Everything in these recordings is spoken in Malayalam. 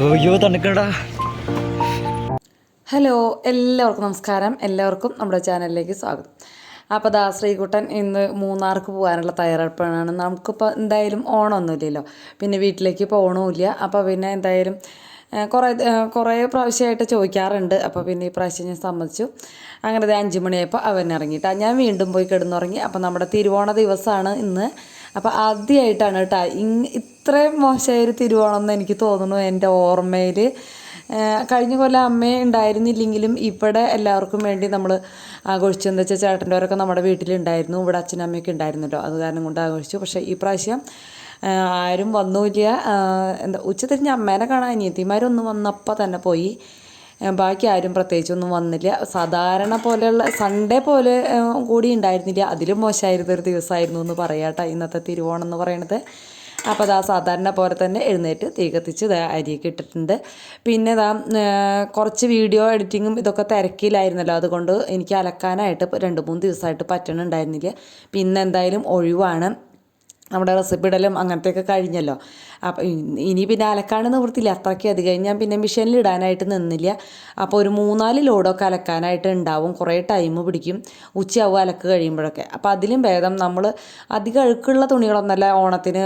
അയ്യോ തണുക്കടാ. ഹലോ, എല്ലാവർക്കും നമസ്കാരം. എല്ലാവർക്കും നമ്മുടെ ചാനലിലേക്ക് സ്വാഗതം. അപ്പോൾ ശ്രീകുട്ടൻ ഇന്ന് മൂന്നാർക്ക് പോകാനുള്ള തയ്യാറെടുപ്പാണ്. നമുക്കിപ്പോൾ എന്തായാലും ഓണമൊന്നുമില്ലല്ലോ, പിന്നെ വീട്ടിലേക്ക് പോകണമില്ല. അപ്പോൾ പിന്നെ എന്തായാലും കുറേ പ്രാവശ്യമായിട്ട് ചോദിക്കാറുണ്ട്. അപ്പോൾ പിന്നെ ഈ പ്രാവശ്യം ഞാൻ സമ്മതിച്ചു. അങ്ങനെ 5 മണിയായപ്പോൾ അവൻ ഇറങ്ങിയിട്ടാണ്. ഞാൻ വീണ്ടും പോയി കിടന്നുറങ്ങി. അപ്പോൾ നമ്മുടെ തിരുവോണ ദിവസമാണ് ഇന്ന്. അപ്പോൾ ആദ്യമായിട്ടാണ് കേട്ടോ ഇത്രയും മോശമായൊരു തിരുവോണം എന്ന് എനിക്ക് തോന്നുന്നു എൻ്റെ ഓർമ്മയിൽ. കഴിഞ്ഞ കൊല്ലം അമ്മയെ ഉണ്ടായിരുന്നില്ലെങ്കിലും ഇവിടെ എല്ലാവർക്കും വേണ്ടി നമ്മൾ ആഘോഷിച്ചു. എന്താ വെച്ചാൽ ചേട്ടൻ്റെവരൊക്കെ നമ്മുടെ വീട്ടിലുണ്ടായിരുന്നു, ഇവിടെ അച്ഛനും അമ്മയൊക്കെ ഉണ്ടായിരുന്നല്ലോ, അത് കാരണം കൊണ്ട് ആഘോഷിച്ചു. പക്ഷേ ഈ പ്രാവശ്യം ആരും വന്നില്ല. എന്താ ഉച്ചതിരിഞ്ഞ് അമ്മേനെ കാണാൻ അനിയത്തിമാരൊന്നും വന്നപ്പോൾ തന്നെ പോയി. ബാക്കി ആരും പ്രത്യേകിച്ചൊന്നും വന്നില്ല. സാധാരണ പോലെയുള്ള സൺഡേ പോലെ കൂടി ഉണ്ടായിരുന്നില്ല. അതിലും മോശമായിരുന്നൊരു ദിവസമായിരുന്നു എന്ന് പറയാട്ടോ ഇന്നത്തെ തിരുവോണം എന്ന് പറയണത്. അപ്പോൾ സാധാരണ പോലെ തന്നെ എഴുന്നേറ്റ് തീ കത്തിച്ച് അരിയൊക്കെ ഇട്ടിട്ടുണ്ട്. പിന്നെ കുറച്ച് വീഡിയോ എഡിറ്റിങ്ങും ഇതൊക്കെ തിരക്കിലായിരുന്നല്ലോ, അതുകൊണ്ട് എനിക്ക് അലക്കാനായിട്ട് 2-3 ദിവസമായിട്ട് പറ്റണുണ്ടായിരുന്നില്ല. പിന്നെ എന്തായാലും ഒഴിവാണ്. നമ്മുടെ റെസിപ്പി ഇടലും അങ്ങനത്തെയൊക്കെ കഴിഞ്ഞല്ലോ. അപ്പോൾ ഇനി പിന്നെ അലക്കാണ്ട് നിവൃത്തിയില്ല, അത്രയ്ക്ക് അധികം. ഞാൻ പിന്നെ മെഷീനിൽ ഇടാനായിട്ട് നിന്നില്ല. അപ്പോൾ ഒരു 3-4 ലോഡൊക്കെ അലക്കാനായിട്ട് ഉണ്ടാവും. കുറേ ടൈം പിടിക്കും, ഉച്ചയാവും അലക്ക് കഴിയുമ്പോഴൊക്കെ. അപ്പോൾ അതിലും ഭേദം നമ്മൾ അധികം അഴുക്കുള്ള തുണികളൊന്നല്ല, ഓണത്തിന്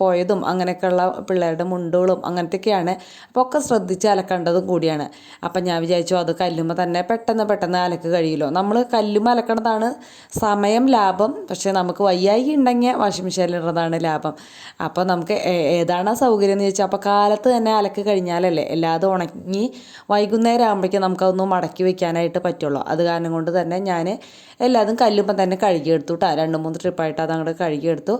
പോയതും അങ്ങനെയൊക്കെയുള്ള പിള്ളേരുടെ മുണ്ടുകളും അങ്ങനത്തെയൊക്കെയാണ്. അപ്പോൾ ഒക്കെ ശ്രദ്ധിച്ച് അലക്കേണ്ടതും കൂടിയാണ്. അപ്പം ഞാൻ വിചാരിച്ചു അത് കല്ലുമ്പോൾ തന്നെ പെട്ടെന്ന് അലക്ക് കഴിയുമല്ലോ. നമ്മൾ കല്ലുമ്പോൾ അലക്കണതാണ് സമയം ലാഭം. പക്ഷേ നമുക്ക് വയ്യായി ഉണ്ടെങ്കിൽ വാഷിംഗ് മെഷീനിൽ ാണ് ലാഭം. അപ്പോൾ നമുക്ക് ഏതാണ് സൗകര്യം എന്ന് ചോദിച്ചാൽ, അപ്പോൾ കാലത്ത് തന്നെ അലക്ക് കഴിഞ്ഞാലല്ലേ എല്ലാതും ഉണങ്ങി വൈകുന്നേരം ആകുമ്പോഴേക്കും നമുക്കതൊന്നും മടക്കി വെക്കാനായിട്ട് പറ്റുള്ളൂ. അത് കാരണം കൊണ്ട് തന്നെ ഞാൻ എല്ലാതും കല്ലുമ്പം തന്നെ കഴുകിയെടുത്തു കേട്ടോ. 2-3 ട്രിപ്പായിട്ട് അത് അങ്ങോട്ട് കഴുകിയെടുത്തു.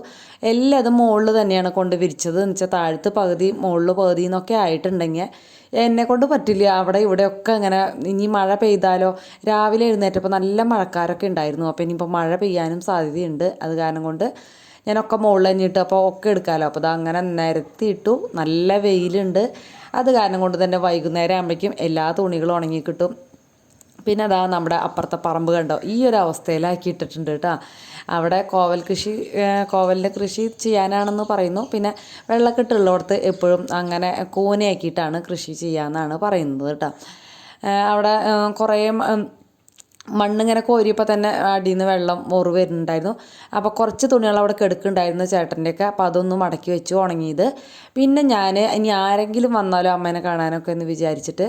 എല്ലാതും മുകളിൽ തന്നെയാണ് കൊണ്ട് വിരിച്ചത്. എന്ന് വെച്ചാൽ താഴത്ത് പകുതി മുകളിൽ പകുതി എന്നൊക്കെ ആയിട്ടുണ്ടെങ്കിൽ എന്നെക്കൊണ്ട് പറ്റില്ല. അവിടെ ഇവിടെയൊക്കെ അങ്ങനെ ഇനി മഴ പെയ്താലോ. രാവിലെ എഴുന്നേറ്റപ്പോൾ നല്ല മഴക്കാരൊക്കെ ഉണ്ടായിരുന്നു. അപ്പോൾ ഇനിയിപ്പോൾ മഴ പെയ്യാനും സാധ്യതയുണ്ട്. അത് കാരണം കൊണ്ട് ഞാനൊക്കെ മുകളിൽ തന്നെയിട്ട് അപ്പോൾ ഒക്കെ എടുക്കാമല്ലോ. അപ്പോൾ അങ്ങനെ നിരത്തിയിട്ടു. നല്ല വെയിലുണ്ട്. അത് കാരണം കൊണ്ട് തന്നെ വൈകുന്നേരം ആകുമ്പോഴേക്കും എല്ലാ തുണികളും ഉണങ്ങി കിട്ടും. പിന്നെ നമ്മുടെ അപ്പുറത്തെ പറമ്പ് കണ്ടോ, ഈ ഒരു അവസ്ഥയിലാക്കി ഇട്ടിട്ടുണ്ട് കേട്ടോ. അവിടെ കോവലിൻ്റെ കൃഷി ചെയ്യാനാണെന്ന് പറയുന്നു. പിന്നെ വെള്ളക്കെട്ടുള്ളിടത്ത് എപ്പോഴും അങ്ങനെ കൂനയാക്കിയിട്ടാണ് കൃഷി ചെയ്യാമെന്നാണ് പറയുന്നത് കേട്ടോ. അവിടെ കുറേ മണ്ണിങ്ങനെ കോരിയപ്പോൾ തന്നെ അടിയിൽ നിന്ന് വെള്ളം വരുന്നുണ്ടായിരുന്നു. അപ്പോൾ കുറച്ച് തുണികൾ അവിടെ കിടക്കുന്നുണ്ടായിരുന്നു ചേട്ടൻ്റെയൊക്കെ. അപ്പോൾ അതൊന്നും മടക്കി വെച്ചു ഉണങ്ങിയത്. പിന്നെ ഞാൻ ഇനി ആരെങ്കിലും വന്നാലോ അമ്മേനെ കാണാനൊക്കെ എന്ന് വിചാരിച്ചിട്ട്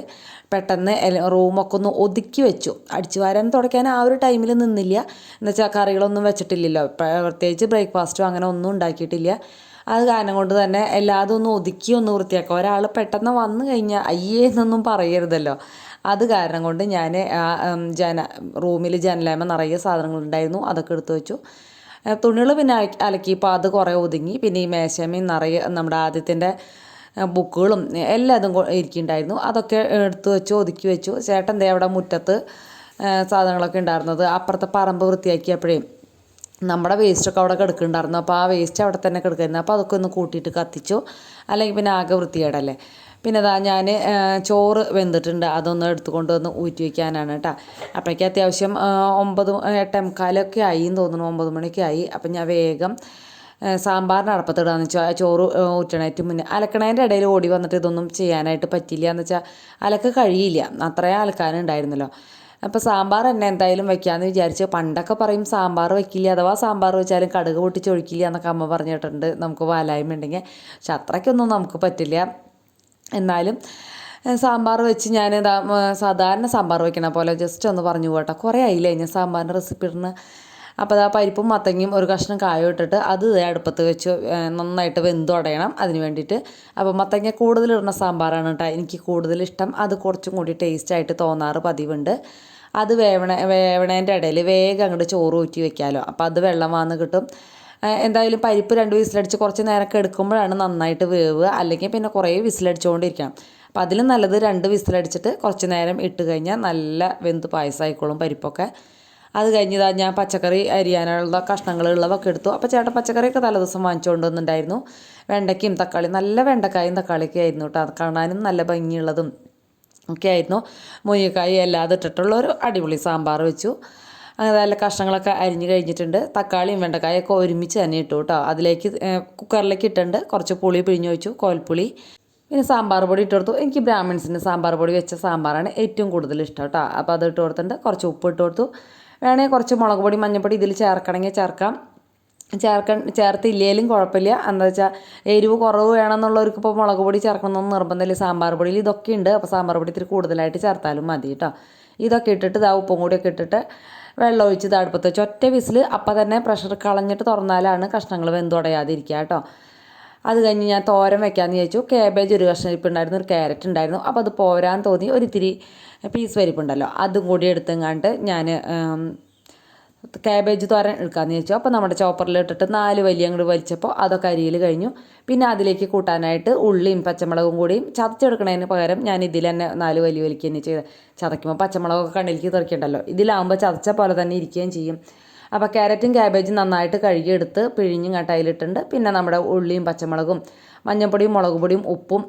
പെട്ടെന്ന് റൂമൊക്കെ ഒന്ന് ഒതുക്കി വെച്ചു. അടിച്ചു വാരാൻ തുടയ്ക്കാൻ ആ ഒരു ടൈമിൽ നിന്നില്ല. എന്നുവെച്ചാൽ കറികളൊന്നും വെച്ചിട്ടില്ലല്ലോ, പ്രത്യേകിച്ച് ബ്രേക്ക്ഫാസ്റ്റോ അങ്ങനെ ഒന്നും ഉണ്ടാക്കിയിട്ടില്ല. അത് കാരണം കൊണ്ട് തന്നെ എല്ലാതും ഒന്ന് ഒതുക്കി ഒന്ന് വൃത്തിയാക്കുക. ഒരാൾ പെട്ടെന്ന് വന്നു കഴിഞ്ഞാൽ അയ്യേ എന്നൊന്നും പറയരുതല്ലോ. അത് കാരണം കൊണ്ട് ഞാൻ റൂമിൽ ജനലേമ നിറയെ സാധനങ്ങളുണ്ടായിരുന്നു, അതൊക്കെ എടുത്തു വെച്ചു. തുണികൾ പിന്നെ അലക്കിയപ്പോൾ അത് കുറേ ഒതുങ്ങി. പിന്നെ ഈ മേശമയും നിറയെ നമ്മുടെ ആദ്യത്തിൻ്റെ ബുക്കുകളും എല്ലാതും ഇരിക്കുന്നുണ്ടായിരുന്നു, അതൊക്കെ എടുത്തു വെച്ചു, ഒതുക്കി വെച്ചു. ചേട്ടൻ അവിടെ മുറ്റത്ത് സാധനങ്ങളൊക്കെ ഉണ്ടായിരുന്നത്. അപ്പുറത്തെ പറമ്പ് വൃത്തിയാക്കിയപ്പോഴേ നമ്മുടെ വേസ്റ്റൊക്കെ അവിടെ കിടക്കുന്നുണ്ടായിരുന്നു. അപ്പോൾ ആ വേസ്റ്റ് അവിടെ തന്നെ കിടക്കുമായിരുന്നു. അപ്പോൾ അതൊക്കെ ഒന്ന് കൂട്ടിയിട്ട് കത്തിച്ചു, അല്ലെങ്കിൽ പിന്നെ ആകെ വൃത്തികേടല്ലേ. പിന്നെ ഞാൻ ചോറ് വെന്തിട്ടുണ്ട്, അതൊന്ന് എടുത്തുകൊണ്ട് വന്ന് ഊറ്റി വയ്ക്കാനാണ് കേട്ടോ. അപ്പോഴേക്കും അത്യാവശ്യം 8:45 ആയി എന്ന് തോന്നുന്നു, 9 മണിയൊക്കെ ആയി. അപ്പം ഞാൻ വേഗം സാമ്പാറിന് അടുപ്പത്തിടാന്ന് വെച്ചാൽ ചോറ് ഊറ്റണേറ്റ് മുന്നേ. അലക്കണേൻ്റെ ഇടയിൽ ഓടി വന്നിട്ട് ഇതൊന്നും ചെയ്യാനായിട്ട് പറ്റില്ല. എന്ന് വെച്ചാൽ അലക്ക് കഴിയില്ല, അത്രയും അലക്കാനുണ്ടായിരുന്നല്ലോ. അപ്പോൾ സാമ്പാർ തന്നെ എന്തായാലും വെക്കാമെന്ന് വിചാരിച്ചു. പണ്ടൊക്കെ പറയും സാമ്പാർ വെക്കില്ല, അഥവാ സാമ്പാർ വെച്ചാലും കടുക് പൊട്ടിച്ചൊഴിക്കില്ല എന്നൊക്കെ അമ്മ പറഞ്ഞിട്ടുണ്ട്, നമുക്ക് വാലായ്മ ഉണ്ടെങ്കിൽ. പക്ഷെ അത്രയ്ക്കൊന്നും നമുക്ക് പറ്റില്ല. എന്നാലും സാമ്പാർ വെച്ച് ഞാൻ സാധാരണ സാമ്പാർ വയ്ക്കണ പോലെ ജസ്റ്റ് ഒന്ന് പറഞ്ഞു പോട്ടെ. കുറേ ആയില്ലേ ഞാൻ സാമ്പാറിൻ്റെ റെസിപ്പി ഇടുന്നത്. അപ്പോൾ പരിപ്പും മത്തങ്ങയും ഒരു കഷ്ണം കായും ഇട്ടിട്ട് അത് അടുപ്പത്ത് വെച്ച് നന്നായിട്ട് വെന്തുടയണം അതിന് വേണ്ടിയിട്ട്. അപ്പോൾ മത്തങ്ങ കൂടുതലിടുന്ന സാമ്പാറാണ് കേട്ടോ എനിക്ക് കൂടുതലിഷ്ടം. അത് കുറച്ചും കൂടി ടേസ്റ്റായിട്ട് തോന്നാറ് പതിവുണ്ട്. അത് വേവണേൻ്റെ ഇടയിൽ വേഗം അങ്ങോട്ട് ചോറ് ഊറ്റി വെക്കാമല്ലോ. അപ്പോൾ അത് വെള്ളം വന്ന് കിട്ടും. എന്തായാലും പരിപ്പ് 2 വിസിലടിച്ച് കുറച്ച് നേരമൊക്കെ എടുക്കുമ്പോഴാണ് നന്നായിട്ട് വേവുക. അല്ലെങ്കിൽ പിന്നെ കുറേ വിസിലടിച്ചുകൊണ്ടിരിക്കണം. അപ്പോൾ അതിലും നല്ലത് 2 വിസിലടിച്ചിട്ട് കുറച്ച് നേരം ഇട്ട് കഴിഞ്ഞാൽ നല്ല വെന്ത് പായസമായിക്കോളും പരിപ്പൊക്കെ. അത് കഴിഞ്ഞതാ ഞാൻ പച്ചക്കറി അരിയാനുള്ള കഷ്ണങ്ങളുള്ളതൊക്കെ എടുത്തു. അപ്പോൾ ചേട്ടൻ പച്ചക്കറിയൊക്കെ തലേദിവസം വാങ്ങിച്ചുകൊണ്ട് വന്നിട്ടുണ്ടായിരുന്നു. വെണ്ടയ്ക്കയും തക്കാളി, നല്ല വെണ്ടക്കായും തക്കാളിയൊക്കെ ആയിരുന്നു കേട്ടോ. അത് കാണാനും നല്ല ഭംഗിയുള്ളതും ഒക്കെ ആയിരുന്നു. മുരിങ്ങക്കായി എല്ലാം ഇട്ടിട്ടുള്ള ഒരു അടിപൊളി സാമ്പാർ വെച്ചു. അങ്ങനെ നല്ല കഷ്ണങ്ങളൊക്കെ അരിഞ്ഞ് കഴിഞ്ഞിട്ടുണ്ട്. തക്കാളിയും വെണ്ടക്കായൊക്കെ ഒരുമിച്ച് തന്നെ ഇട്ടു കേട്ടോ. അതിലേക്ക് കുക്കറിലേക്ക് ഇട്ടിട്ടുണ്ട്. കുറച്ച് പുളി പിഴിഞ്ഞ് വെച്ചു, കോൽപ്പുളി. പിന്നെ സാമ്പാർ പൊടി ഇട്ട് കൊടുത്തു. എനിക്ക് ബ്രാഹ്മിൺസിന് സാമ്പാർ പൊടി വെച്ച സാമ്പാറാണ് ഏറ്റവും കൂടുതൽ ഇഷ്ടം കേട്ടോ. അപ്പോൾ അത് ഇട്ട് കൊടുത്തിട്ടുണ്ട്. കുറച്ച് ഉപ്പ് ഇട്ട് കൊടുത്തു. വേണമെങ്കിൽ കുറച്ച് മുളക് പൊടി മഞ്ഞൾപ്പൊടി ഇതിൽ ചേർക്കണമെങ്കിൽ ചേർക്കാം. ചേർത്തില്ലേലും കുഴപ്പമില്ല. എന്താ വെച്ചാൽ എരിവ് കുറവ് വേണമെന്നുള്ളവർക്ക് ഇപ്പോൾ മുളക് പൊടി ചേർക്കണമെന്നൊന്നും നിർബന്ധമില്ല. സാമ്പാർ പൊടിയിൽ ഇതൊക്കെ ഉണ്ട്. അപ്പോൾ സാമ്പാർ പൊടി ഇത്തിരി കൂടുതലായിട്ട് ചേർത്താലും മതി കേട്ടോ. ഇതൊക്കെ ഇട്ടിട്ട് ഇതാ ഉപ്പും കൂടിയൊക്കെ ഇട്ടിട്ട് വെള്ളം ഒഴിച്ച് ഇത് അടുപ്പത്ത് വെച്ച് ഒറ്റ വിസിൽ അപ്പം തന്നെ പ്രഷർ കളഞ്ഞിട്ട് തുറന്നാലാണ് കഷ്ണങ്ങൾ വെന്തുടയാതിരിക്കുക കേട്ടോ. അത് കഴിഞ്ഞ് ഞാൻ തോരൻ വെക്കാമെന്ന് ചോദിച്ചു. കാബേജ് ഒരു കഷ്ണം ഇരിപ്പുണ്ടായിരുന്നു, ഒരു ക്യാരറ്റ് ഉണ്ടായിരുന്നു. അപ്പോൾ അത് പോരാൻ തോന്നി ഒരിത്തിരി പീസ് പരിപ്പുണ്ടല്ലോ അതും കൂടി എടുത്തെങ്ങാണ്ട് ഞാൻ കാബേജ് തോരൻ എടുക്കാമെന്ന് ചോദിച്ചു. അപ്പോൾ നമ്മുടെ ചോപ്പറിലിട്ടിട്ട് 4 വലിയ അങ്ങോട്ട് വലിച്ചപ്പോൾ അതൊക്കെ അരിയിൽ കഴിഞ്ഞു. പിന്നെ അതിലേക്ക് കൂട്ടാനായിട്ട് ഉള്ളിയും പച്ചമുളകും കൂടിയും ചതച്ചെടുക്കുന്നതിന് പകരം ഞാൻ ഇതിൽ തന്നെ 4 വലിയ വലിക്കുക തന്നെ ചെയ്ത് ചതയ്ക്കുമ്പോൾ പച്ചമുളകൊക്കെ കണ്ണിലേക്ക് തെറിക്കണ്ടല്ലോ. ഇതിലാകുമ്പോൾ ചതച്ച പോലെ തന്നെ ഇരിക്കുകയും ചെയ്യും. അപ്പോൾ ക്യാരറ്റും ക്യാബേജും നന്നായിട്ട് കഴുകിയെടുത്ത് പിഴിഞ്ഞും കട്ടയിലിട്ടുണ്ട്. പിന്നെ നമ്മുടെ ഉള്ളിയും പച്ചമുളകും മഞ്ഞൾപ്പൊടിയും മുളക് പൊടിയും ഉപ്പും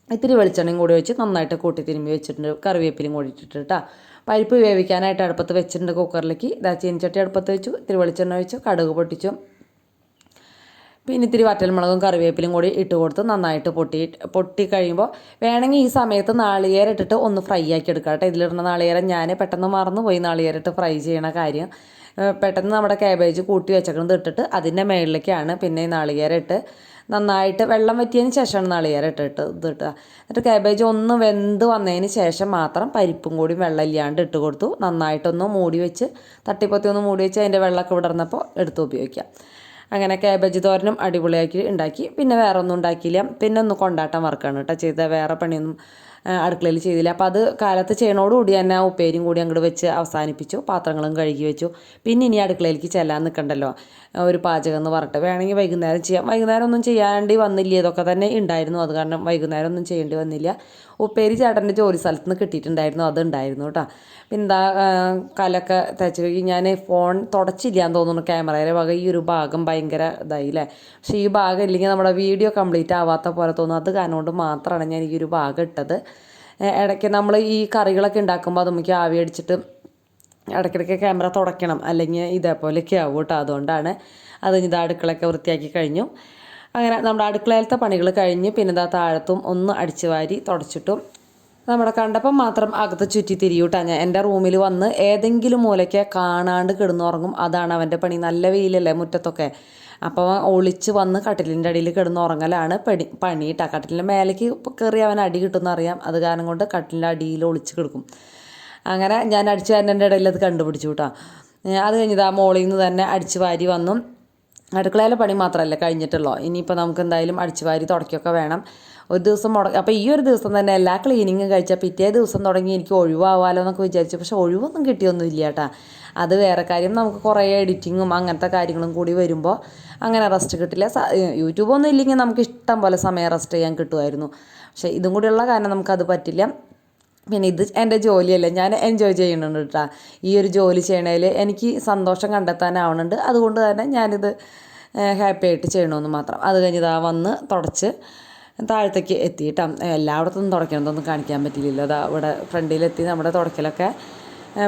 ഇത്തിരി വെളിച്ചെണ്ണയും കൂടി വെച്ച് നന്നായിട്ട് കൂട്ടി തിരുമ്പി വെച്ചിട്ടുണ്ട്. കറിവേപ്പിലും കൂടി ഇട്ടിട്ട് കേട്ടോ. പരിപ്പ് വേവിക്കാനായിട്ട് അടുപ്പത്ത് വെച്ചിട്ടുണ്ട് കുക്കറിലേക്ക്. ഇതാ ചീനിച്ചട്ടി അടുപ്പത്ത് വെച്ചു. ഇത്തിരി വെളിച്ചെണ്ണ ഒഴിച്ചു, കടുക് പൊട്ടിച്ചു. പിന്നെ ഇത്തിരി വറ്റൽമുളകും കറിവേപ്പിലും കൂടി ഇട്ട് കൊടുത്ത് നന്നായിട്ട് പൊട്ടി കഴിയുമ്പോൾ വേണമെങ്കിൽ ഈ സമയത്ത് നാളികേരം ഇട്ടിട്ട് ഒന്ന് ഫ്രൈ ആക്കി എടുക്കാം കേട്ടോ. ഇതിലിടുന്ന നാളികേരം ഞാൻ പെട്ടെന്ന് മറന്നു പോയി നാളികേരം ഇട്ട് ഫ്രൈ ചെയ്യണ കാര്യം. പെട്ടെന്ന് നമ്മുടെ കാബേജ് കൂട്ടി വെച്ചേക്കുന്നത് ഇട്ടിട്ട് അതിൻ്റെ മുകളിലേക്കാണ് പിന്നെ നാളികേരം ഇട്ട് നന്നായിട്ട് വെള്ളം വറ്റിയതിന് ശേഷമാണ് നാളികേരം ഇട്ടിട്ട് ഇതിട്ടുക. എന്നിട്ട് കാബേജ് ഒന്ന് വെന്ത് വന്നതിന് ശേഷം മാത്രം പരിപ്പും കൂടി വെള്ളം ഇല്ലാണ്ട് ഇട്ട് കൊടുത്തു. നന്നായിട്ടൊന്ന് മൂടി വെച്ച് തട്ടിപ്പൊത്തി ഒന്ന് മൂടി വെച്ച് അതിൻ്റെ വെള്ളമൊക്കെ വിടർന്നപ്പോൾ എടുത്ത് ഉപയോഗിക്കാം. അങ്ങനെ കാബേജ് തോരനും അടിപൊളിയാക്കി ഉണ്ടാക്കി. പിന്നെ വേറെ ഒന്നും ഉണ്ടാക്കിയില്ല. പിന്നെ ഒന്ന് കൊണ്ടാട്ടം വറുക്കാണ് കേട്ടോ ചെയ്ത, വേറെ പണിയൊന്നും അടുക്കളയിൽ ചെയ്തില്ല. അപ്പോൾ അത് കാലത്ത് ചെയ്യണോടുകൂടി തന്നെ ഉപ്പേരിയും കൂടി അങ്ങോട്ട് വെച്ച് അവസാനിപ്പിച്ചു. പാത്രങ്ങളും കഴുകി വെച്ചു. പിന്നെ ഇനി അടുക്കളയിലേക്ക് ചെല്ലാൻ നിൽക്കണ്ടല്ലോ, ഒരു പാചകം എന്ന് പറഞ്ഞിട്ട് വേണമെങ്കിൽ വൈകുന്നേരം ചെയ്യാം. വൈകുന്നേരം ഒന്നും ചെയ്യാണ്ടി വന്നില്ല. ഇതൊക്കെ തന്നെ ഉണ്ടായിരുന്നു. അത് കാരണം വൈകുന്നേരം ഒന്നും ചെയ്യേണ്ടി വന്നില്ല. ഉപ്പേരി ചേട്ടൻ്റെ ജോലി സ്ഥലത്ത് നിന്ന് കിട്ടിയിട്ടുണ്ടായിരുന്നു, അതുണ്ടായിരുന്നു കേട്ടോ. പിന്നെ എന്താ കലൊക്കെ തേച്ച് കഴുകി. ഞാൻ ഫോൺ തുടച്ചില്ല എന്ന് തോന്നുന്നു. ക്യാമറയുടെ ഭാഗം ഈ ഒരു ഭാഗം ഭയങ്കര ഇതായില്ലേ. പക്ഷേ ഈ ഭാഗം ഇല്ലെങ്കിൽ നമ്മുടെ വീഡിയോ കംപ്ലീറ്റ് ആവാത്ത പോലെ തോന്നും. അത് കാരണം കൊണ്ട് മാത്രമാണ് ഞാൻ ഈ ഒരു ഭാഗം ഇട്ടത്. ഇടയ്ക്ക് നമ്മൾ ഈ കറികളൊക്കെ ഉണ്ടാക്കുമ്പോൾ അത് നമുക്ക് ആവി അടിച്ചിട്ട് ഇടയ്ക്കിടയ്ക്ക് ക്യാമറ തുടയ്ക്കണം, അല്ലെങ്കിൽ ഇതേപോലെയൊക്കെ ആവും കേട്ടോ. അതുകൊണ്ടാണ്. അത് ഇത് അടുക്കളയൊക്കെ വൃത്തിയാക്കി കഴിഞ്ഞു. അങ്ങനെ നമ്മുടെ അടുക്കളയിലത്തെ പണികൾ കഴിഞ്ഞ് പിന്നെ ഇതാ താഴത്തും ഒന്ന് അടിച്ചു വാരി തുടച്ചിട്ടും നമ്മുടെ കണ്ടപ്പം മാത്രം അകത്ത് ചുറ്റി തിരിയൂട്ടാ. ഞാൻ എൻ്റെ റൂമിൽ വന്ന് ഏതെങ്കിലും മൂലയ്ക്ക് കാണാണ്ട് കിടന്നുറങ്ങും. അതാണ് അവൻ്റെ പണി. നല്ല വെയിലല്ലേ മുറ്റത്തൊക്കെ. അപ്പോൾ ഒളിച്ച് വന്ന് കട്ടിലിൻ്റെ അടിയിൽ കിടന്നുറങ്ങലാണ് പണി കേട്ടോ. കട്ടിലിൻ്റെ മേലേക്ക് കയറി അവൻ അടി കിട്ടുമെന്ന് അറിയാം. അത് കാരണം കൊണ്ട് കട്ടിലിൻ്റെ അടിയിൽ ഒളിച്ച് കിടക്കും. അങ്ങനെ ഞാൻ അടിച്ചു വാരുന്നതിൻ്റെ ഇടയിൽ അത് കണ്ടുപിടിച്ചു കേട്ടോ. അത് കഴിഞ്ഞത് ആ മോളിൽ നിന്ന് തന്നെ അടിച്ചു വാരി വന്നു. അടുക്കളയിലെ പണി മാത്രമല്ല കഴിഞ്ഞിട്ടുള്ളൂ. ഇനിയിപ്പോൾ നമുക്ക് എന്തായാലും അടിച്ചു വാരി തുടക്കുകയൊക്കെ വേണം. ഒരു ദിവസം അപ്പോൾ ഈ ഒരു ദിവസം തന്നെ എല്ലാ ക്ലീനിങ്ങും കഴിച്ചാൽ പിറ്റേ ദിവസം തുടങ്ങി എനിക്ക് ഒഴിവാവാലോ എന്നൊക്കെ വിചാരിച്ചു. പക്ഷേ ഒഴിവൊന്നും കിട്ടിയൊന്നും ഇല്ല കേട്ടോ. അത് വേറെ കാര്യം. നമുക്ക് കുറേ എഡിറ്റിങ്ങും അങ്ങനത്തെ കാര്യങ്ങളും കൂടി വരുമ്പോൾ അങ്ങനെ റെസ്റ്റ് കിട്ടില്ല. യൂട്യൂബൊന്നും ഇല്ലെങ്കിൽ നമുക്ക് ഇഷ്ടം പോലെ സമയം റെസ്റ്റ് ചെയ്യാൻ കിട്ടുമായിരുന്നു. പക്ഷേ ഇതും കൂടിയുള്ള കാരണം നമുക്കത് പറ്റില്ല. പിന്നെ ഇത് എൻ്റെ ജോലിയല്ലേ, ഞാൻ എൻജോയ് ചെയ്യുന്നുണ്ട് കേട്ടോ. ഈ ഒരു ജോലി ചെയ്യണതിൽ എനിക്ക് സന്തോഷം കണ്ടെത്താനാവുന്നുണ്ട്. അതുകൊണ്ട് തന്നെ ഞാനിത് ഹാപ്പി ആയിട്ട് ചെയ്യണമെന്ന് മാത്രം. അത് കഴിഞ്ഞിതാ വന്ന് തുടച്ച് താഴത്തേക്ക് എത്തി കേട്ടോ. എല്ലായിടത്തും തുടയ്ക്കണമെന്നൊന്നും കാണിക്കാൻ പറ്റില്ലല്ലോ. അതാ ഇവിടെ ഫ്രണ്ടിലെത്തി നമ്മുടെ തുടയ്ക്കലൊക്കെ.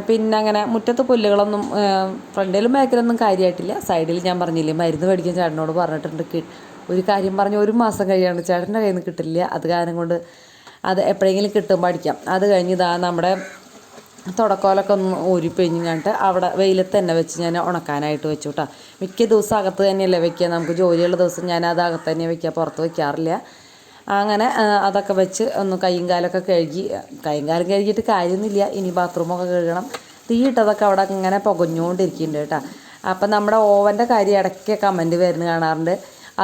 പിന്നെ അങ്ങനെ മുറ്റത്ത് പുല്ലുകളൊന്നും ഫ്രണ്ടിലും ബാക്കിലൊന്നും കാര്യമായിട്ടില്ല. സൈഡിൽ ഞാൻ പറഞ്ഞില്ലേ മരുന്ന് മേടിക്കാൻ ചേട്ടനോട് പറഞ്ഞിട്ടുണ്ട്. ഒരു കാര്യം പറഞ്ഞ് 1 മാസം കഴിയാണ്ട് ചേട്ടൻ്റെ കയ്യിൽ നിന്ന് കിട്ടില്ല. അത് കാരണം കൊണ്ട് അത് എപ്പോഴെങ്കിലും കിട്ടുമ്പോൾ അടിക്കാം. അത് കഴിഞ്ഞ് ഇതാ നമ്മുടെ തുടക്കോലൊക്കെ ഒന്ന് ഊരിപ്പിഴിഞ്ഞിട്ട് അവിടെ വെയിലത്ത് തന്നെ വെച്ച് ഞാൻ ഉണക്കാനായിട്ട് വെച്ചു കേട്ടോ. മിക്ക ദിവസം അകത്ത് തന്നെയല്ലേ വെക്കുക. നമുക്ക് ജോലിയുള്ള ദിവസം ഞാൻ അത് അകത്ത് തന്നെ വെക്കുക, പുറത്ത് വയ്ക്കാറില്ല. അങ്ങനെ അതൊക്കെ വെച്ച് ഒന്ന് കൈയും കാലൊക്കെ കൈയും കാലം കഴുകിയിട്ട് കാര്യമൊന്നുമില്ല. ഇനി ബാത്റൂമൊക്കെ കഴുകണം. തീയിട്ടതൊക്കെ അവിടെ ഇങ്ങനെ പുകഞ്ഞുകൊണ്ടിരിക്കുന്നുണ്ട് കേട്ടോ. അപ്പം നമ്മുടെ ഓവൻ്റെ കാര്യം ഇടയ്ക്ക് കമൻറ്റ് വരുന്ന കാണാറുണ്ട്.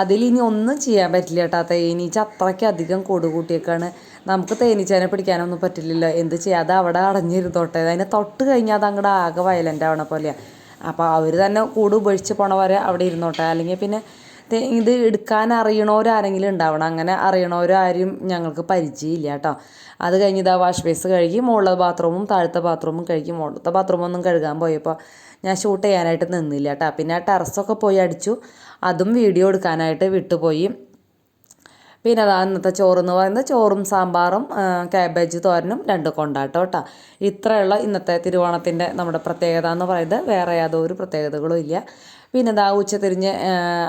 അതിലിനി ഒന്നും ചെയ്യാൻ പറ്റില്ല കേട്ടോ. തേനീച്ച അത്രയ്ക്ക് അധികം കൊടുകൂട്ടിയേക്കാണ്. നമുക്ക് തേനീച്ചേനെ പിടിക്കാനൊന്നും പറ്റില്ലല്ലോ. എന്ത് ചെയ്യാം, അത് അവിടെ അടഞ്ഞിരുന്നോട്ടെ. അതിനെ തൊട്ട് കഴിഞ്ഞാൽ അത് അങ്ങോട്ട് ആകെ വയലൻ്റ് ആവണ പോലെയാണ്. അപ്പോൾ അവർ തന്നെ കൂട് ഉപേക്ഷിച്ച് പോണ വരെ അവിടെ ഇരുന്നോട്ടെ. അല്ലെങ്കിൽ പിന്നെ ഇത് എടുക്കാൻ അറിയണവരാരെങ്കിലും ഉണ്ടാവണം. അങ്ങനെ അറിയണവരാരും ഞങ്ങൾക്ക് പരിചയമില്ല കേട്ടോ. അത് കഴിഞ്ഞ് ഇതാ വാഷ് ബേസ് കഴുകി മുകളിലെ ബാത്റൂമും താഴത്തെ ബാത്റൂമും കഴുകി. മുകളിലത്തെ ബാത്റൂമൊന്നും കഴുകാൻ പോയപ്പോൾ ഞാൻ ഷൂട്ട് ചെയ്യാനായിട്ട് നിന്നില്ല കേട്ടോ. പിന്നെ ആ ടെറസൊക്കെ പോയി അടിച്ചു. അതും വീഡിയോ എടുക്കാനായിട്ട് വിട്ടുപോയി. പിന്നെ അതാ ഇന്നത്തെ ചോറെന്ന് പറയുന്നത് ചോറും സാമ്പാറും കാബേജ് തോരനും 2 കൊണ്ടാട്ടം കേട്ടോ. ഇത്രയുള്ള ഇന്നത്തെ തിരുവോണത്തിൻ്റെ നമ്മുടെ പ്രത്യേകത എന്ന് പറയുന്നത്. വേറെ യാതൊരു പ്രത്യേകതകളും ഇല്ല. പിന്നെ ഇതാ ഉച്ചതിരിഞ്ഞ്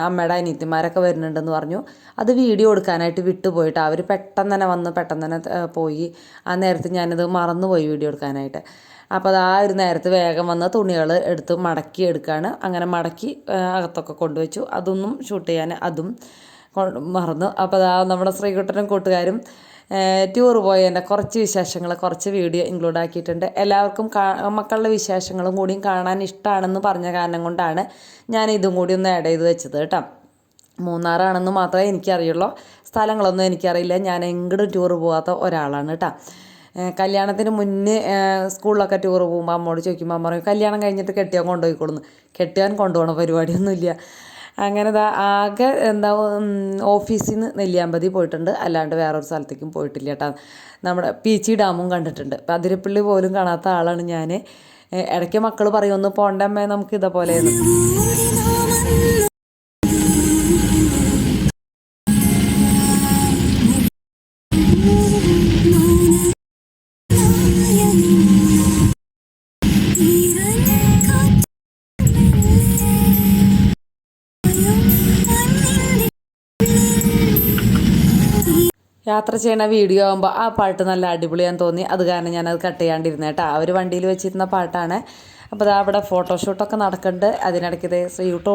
അമ്മയുടെ അനിയത്തിമാരൊക്കെ വരുന്നുണ്ടെന്ന് പറഞ്ഞു. അത് വീഡിയോ എടുക്കാനായിട്ട് വിട്ടുപോയിട്ട് അവർ പെട്ടെന്ന് തന്നെ വന്ന് പെട്ടെന്ന് തന്നെ പോയി. ആ നേരത്ത് ഞാനിത് മറന്നുപോയി വീഡിയോ എടുക്കാനായിട്ട്. അപ്പോൾ അത് ആ ഒരു നേരത്ത് വേഗം വന്ന് തുണികൾ എടുത്ത് മടക്കി എടുക്കുകയാണ്. അങ്ങനെ മടക്കി അകത്തൊക്കെ കൊണ്ടുവച്ചു. അതൊന്നും ഷൂട്ട് ചെയ്യാൻ അതും മറന്നു. അപ്പോൾ അതാ നമ്മുടെ ശ്രീകുട്ടനും കൂട്ടുകാരും ടൂർ പോയതിൻ്റെ കുറച്ച് വിശേഷങ്ങൾ കുറച്ച് വീഡിയോ ഇൻക്ലൂഡ് ആക്കിയിട്ടുണ്ട്. എല്ലാവർക്കും മക്കളുടെ വിശേഷങ്ങളും കൂടിയും കാണാൻ ഇഷ്ടമാണെന്ന് പറഞ്ഞ കാരണം കൊണ്ടാണ് ഞാൻ ഇതും കൂടി ഒന്ന് ആഡ് ചെയ്ത് വെച്ചത് കേട്ടോ. മൂന്നാറാണെന്ന് മാത്രമേ എനിക്കറിയുള്ളൂ, സ്ഥലങ്ങളൊന്നും എനിക്കറിയില്ല. ഞാൻ എങ്ങോട്ടും ടൂർ പോകാത്ത ഒരാളാണ് കേട്ടോ. കല്യാണത്തിന് മുന്നേ സ്കൂളിലൊക്കെ ടൂർ പോകുമ്പോൾ അമ്മോട് ചോദിക്കുമ്പോൾ അമ്മ പറയും കല്യാണം കഴിഞ്ഞിട്ട് കെട്ടിയാൻ കൊണ്ടുപോയിക്കൊള്ളുന്നു. കെട്ടിയാൻ കൊണ്ടുപോകണ പരിപാടിയൊന്നുമില്ല. അങ്ങനെ ആകെ ഓഫീസിൽ നിന്ന് നെല്ലിയാമ്പതി പോയിട്ടുണ്ട്, അല്ലാണ്ട് വേറൊരു സ്ഥലത്തേക്കും പോയിട്ടില്ല കേട്ടോ. നമ്മുടെ പീച്ചി ഡാമും കണ്ടിട്ടുണ്ട്. അതിരപ്പള്ളി പോലും കാണാത്ത ആളാണ് ഞാൻ. ഇടയ്ക്ക് മക്കൾ പറയുമെന്ന് പോണ്ടമ്മേ നമുക്ക് ഇതേപോലെയെന്ന്. യാത്ര ചെയ്യണ വീഡിയോ ആകുമ്പോൾ ആ പാട്ട് നല്ല അടിപൊളിയാന്ന് തോന്നി. അത് കാരണം ഞാനത് കട്ട് ചെയ്യാണ്ടിരുന്നത് കേട്ടോ. അവർ വണ്ടിയിൽ വെച്ചിരുന്ന പാട്ടാണ്. അപ്പോൾ അവിടെ ഫോട്ടോഷൂട്ടൊക്കെ നടക്കുന്നുണ്ട്. അതിനിടയ്ക്ക് ഇതേ ശ്രീകുട്ട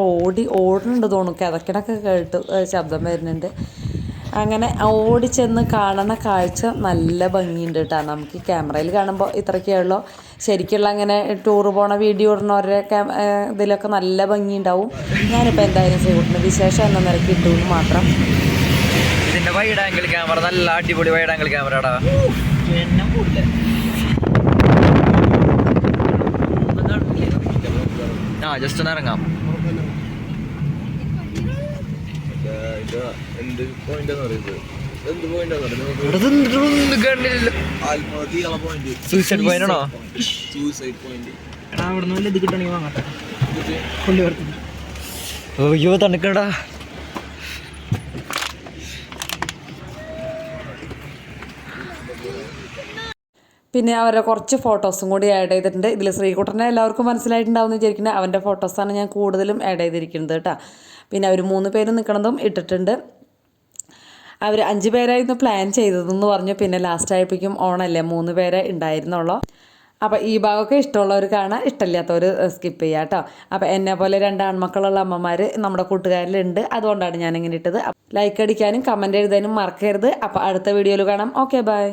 ഓടുന്നുണ്ട് തോന്നുന്നു. കിതക്കിടൊക്കെ കേട്ടു ശബ്ദം വരുന്നുണ്ട്. അങ്ങനെ ഓടിച്ചെന്ന് കാണുന്ന കാഴ്ച നല്ല ഭംഗിയുണ്ട് കേട്ടോ. നമുക്ക് ഈ ക്യാമറയിൽ കാണുമ്പോൾ ഇത്രയൊക്കെ ഉള്ളൂ. ശരിക്കുള്ള അങ്ങനെ ടൂർ പോണ വീഡിയോ ഇടുന്നവരുടെ ഇതിലൊക്കെ നല്ല ഭംഗിയുണ്ടാവും. ഞാനിപ്പോൾ എന്തായാലും ശ്രീകുട്ടന് വിശേഷം എന്ന നിലയ്ക്ക് ഇട്ടുവെന്ന് മാത്രം. ഇതിന്റെ വൈഡ് ആംഗിൾ ക്യാമറ നല്ല അടിപൊളി വൈഡ് ആംഗിൾ ക്യാമറ. ആ ജസ്റ്റ് ഒന്ന് ഇറങ്ങാം. സൂയിസൈഡ് പോയിന്റ് ആണോ? അയ്യോ തണുക്കണ്ടാ. പിന്നെ അവരുടെ കുറച്ച് ഫോട്ടോസും കൂടി ആഡ് ചെയ്തിട്ടുണ്ട്. ഇതിൽ ശ്രീകുട്ടനെ എല്ലാവർക്കും മനസ്സിലായിട്ടുണ്ടാവും എന്ന് വിചാരിക്കുന്നത്. അവൻ്റെ ഫോട്ടോസാണ് ഞാൻ കൂടുതലും ആഡ് ചെയ്തിരിക്കുന്നത് കേട്ടോ. പിന്നെ അവർ 3 പേരും നിൽക്കണതും ഇട്ടിട്ടുണ്ട്. അവർ 5 പേരായിരുന്നു പ്ലാൻ ചെയ്തതെന്ന് പറഞ്ഞു. പിന്നെ ലാസ്റ്റ് ആയപ്പോഴേക്കും ഓണല്ലേ 3 പേരെ ഉണ്ടായിരുന്നുള്ളൂ. അപ്പോൾ ഈ ഭാഗമൊക്കെ ഇഷ്ടമുള്ളവർ കാണാൻ, ഇഷ്ടമില്ലാത്തവർ സ്കിപ്പ് ചെയ്യുക കേട്ടോ. അപ്പോൾ എന്നെ പോലെ 2 ആൺമക്കളുള്ള അമ്മമാർ നമ്മുടെ കൂട്ടുകാരിലുണ്ട്. അതുകൊണ്ടാണ് ഞാനിങ്ങനെ ഇട്ടത്. ലൈക്ക് അടിക്കാനും കമൻറ്റ് എഴുതാനും മറക്കരുത്. അപ്പോൾ അടുത്ത വീഡിയോയിൽ കാണാം. Okay bye.